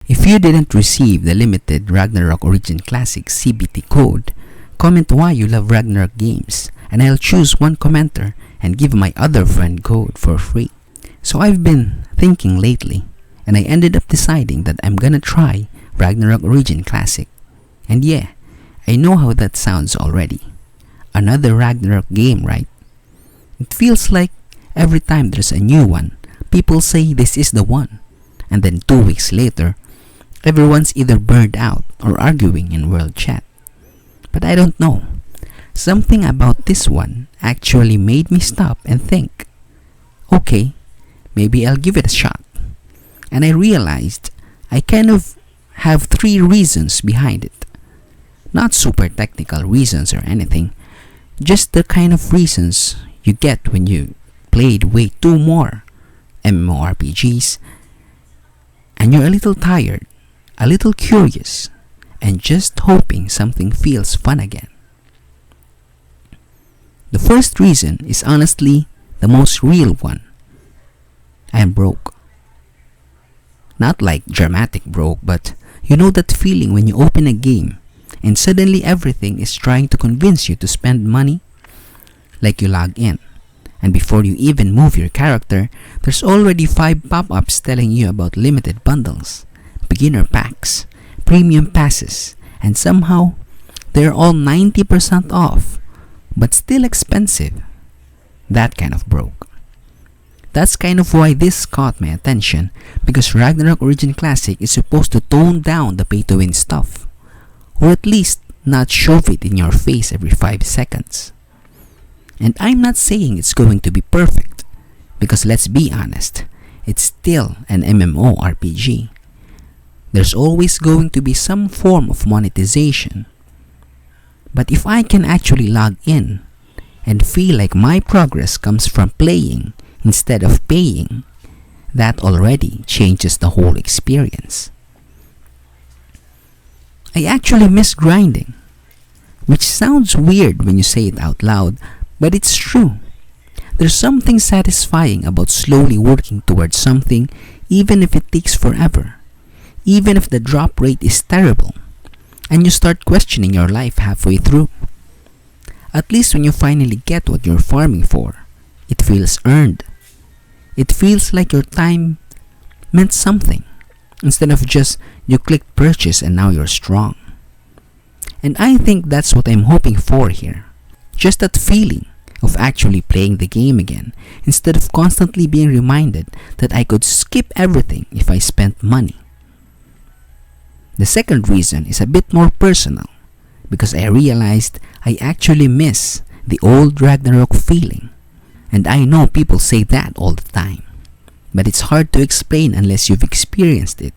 If you didn't receive the limited Ragnarok Origin Classic CBT code, comment why you love Ragnarok games, and I'll choose one commenter and give my other friend code for free. So I've been thinking lately, and I ended up deciding that I'm gonna try Ragnarok Origin Classic. And yeah, I know how that sounds already. Another Ragnarok game, right? It feels like every time there's a new one, people say this is the one, and then 2 weeks later, everyone's either burned out or arguing in world chat. But I don't know. Something about this one actually made me stop and think, okay, maybe I'll give it a shot. And I realized I kind of have 3 reasons behind it. Not super technical reasons or anything, just the kind of reasons you get when you played way too more MMORPGs and you're a little tired, a little curious, and just hoping something feels fun again. The first reason is honestly the most real one. I'm broke. Not like dramatic broke, but you know that feeling when you open a game and suddenly everything is trying to convince you to spend money? Like you log in, and before you even move your character, there's already 5 pop-ups telling you about limited bundles, beginner packs, premium passes, and somehow they're all 90% off, but still expensive. That kind of broke. That's kind of why this caught my attention, because Ragnarok Origin Classic is supposed to tone down the pay-to-win stuff, or at least not shove it in your face every 5 seconds. And I'm not saying it's going to be perfect, because let's be honest, it's still an MMORPG. There's always going to be some form of monetization. But if I can actually log in and feel like my progress comes from playing instead of paying, that already changes the whole experience. I actually miss grinding, which sounds weird when you say it out loud, but it's true. There's something satisfying about slowly working towards something, even if it takes forever, even if the drop rate is terrible, and you start questioning your life halfway through. At least when you finally get what you're farming for, it feels earned. It feels like your time meant something, instead of just you clicked purchase and now you're strong. And I think that's what I'm hoping for here. Just that feeling of actually playing the game again, instead of constantly being reminded that I could skip everything if I spent money. The second reason is a bit more personal, because I realized I actually miss the old Ragnarok feeling. And I know people say that all the time, but it's hard to explain unless you've experienced it.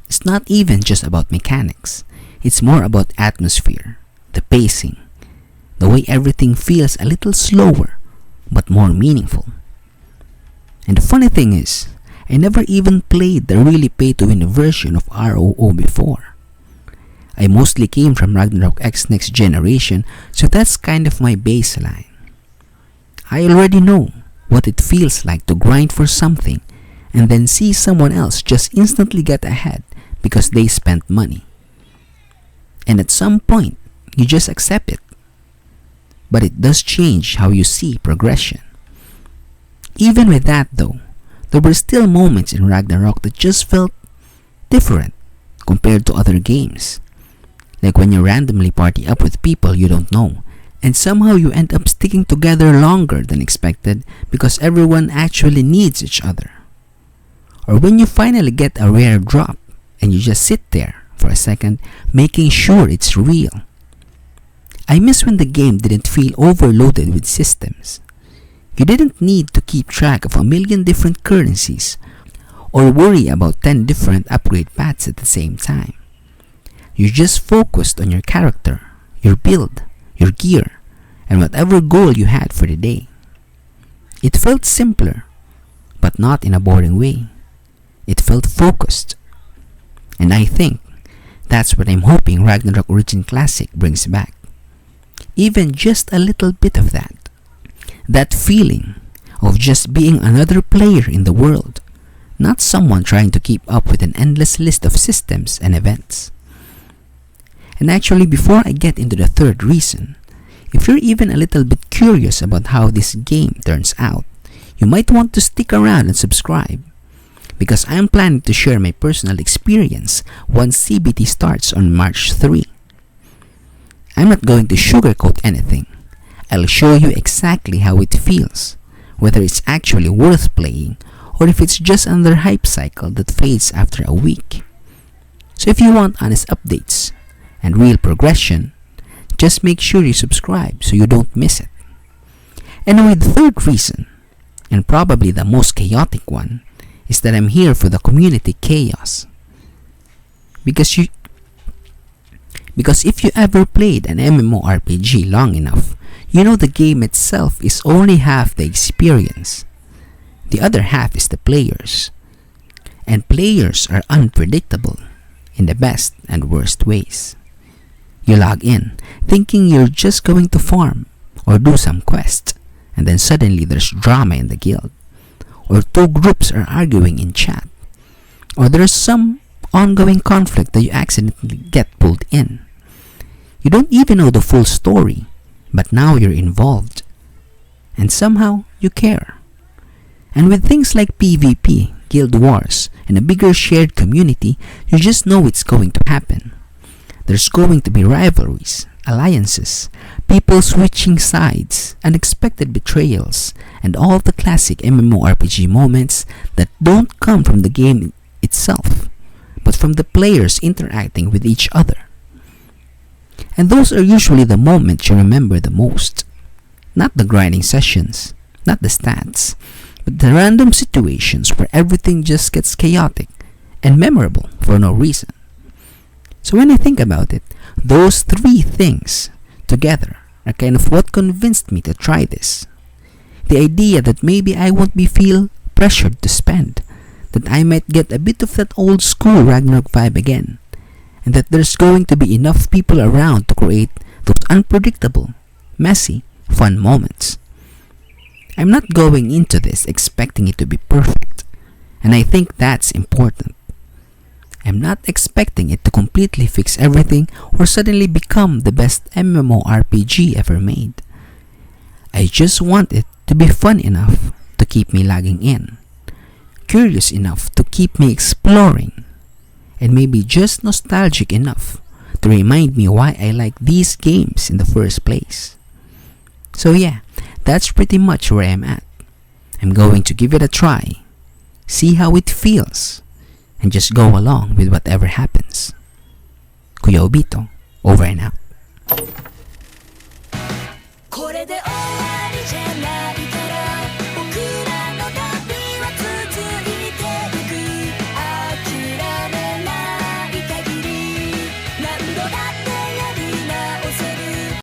It's not even just about mechanics, it's more about atmosphere, the pacing, the way everything feels a little slower, but more meaningful. And the funny thing is, I never even played the really pay-to-win version of ROO before. I mostly came from Ragnarok X Next Generation, so that's kind of my baseline. I already know what it feels like to grind for something and then see someone else just instantly get ahead because they spent money. And at some point, you just accept it. But it does change how you see progression. Even with that though, there were still moments in Ragnarok that just felt different compared to other games. Like when you randomly party up with people you don't know, and somehow you end up sticking together longer than expected because everyone actually needs each other. Or when you finally get a rare drop and you just sit there for a second making sure it's real. I miss when the game didn't feel overloaded with systems. You didn't need to keep track of a million different currencies or worry about 10 different upgrade paths at the same time. You just focused on your character, your build, your gear, and whatever goal you had for the day. It felt simpler, but not in a boring way. It felt focused. And I think that's what I'm hoping Ragnarok Origin Classic brings back. Even just a little bit of that. That feeling of just being another player in the world, not someone trying to keep up with an endless list of systems and events. And actually, before I get into the third reason, if you're even a little bit curious about how this game turns out, you might want to stick around and subscribe, because I'm planning to share my personal experience once CBT starts on March 3. I'm not going to sugarcoat anything. I'll show you exactly how it feels, whether it's actually worth playing or if it's just another hype cycle that fades after a week. So if you want honest updates and real progression, just make sure you subscribe so you don't miss it. Anyway, the third reason, and probably the most chaotic one, is that I'm here for the community chaos. Because if you ever played an MMORPG long enough, you know the game itself is only half the experience. The other half is the players. And players are unpredictable in the best and worst ways. You log in thinking you're just going to farm or do some quest, and then suddenly there's drama in the guild, or two groups are arguing in chat, or there's some ongoing conflict that you accidentally get pulled in. You don't even know the full story, but now you're involved, and somehow you care. And with things like PvP, guild wars, and a bigger shared community, you just know it's going to happen. There's going to be rivalries, alliances, people switching sides, unexpected betrayals, and all the classic MMORPG moments that don't come from the game itself, but from the players interacting with each other. And those are usually the moments you remember the most. Not the grinding sessions, not the stats, but the random situations where everything just gets chaotic and memorable for no reason. So when I think about it, those three things together are kind of what convinced me to try this. The idea that maybe I won't feel pressured to spend, that I might get a bit of that old school Ragnarok vibe again, and that there's going to be enough people around to create those unpredictable, messy, fun moments. I'm not going into this expecting it to be perfect, and I think that's important. I'm not expecting it to completely fix everything or suddenly become the best MMORPG ever made. I just want it to be fun enough to keep me logging in, curious enough to keep me exploring, and maybe just nostalgic enough to remind me why I like these games in the first place. So yeah, that's pretty much where I'm at. I'm going to give it a try, see how it feels, and just go along with whatever happens. Kuya Obito, over and out.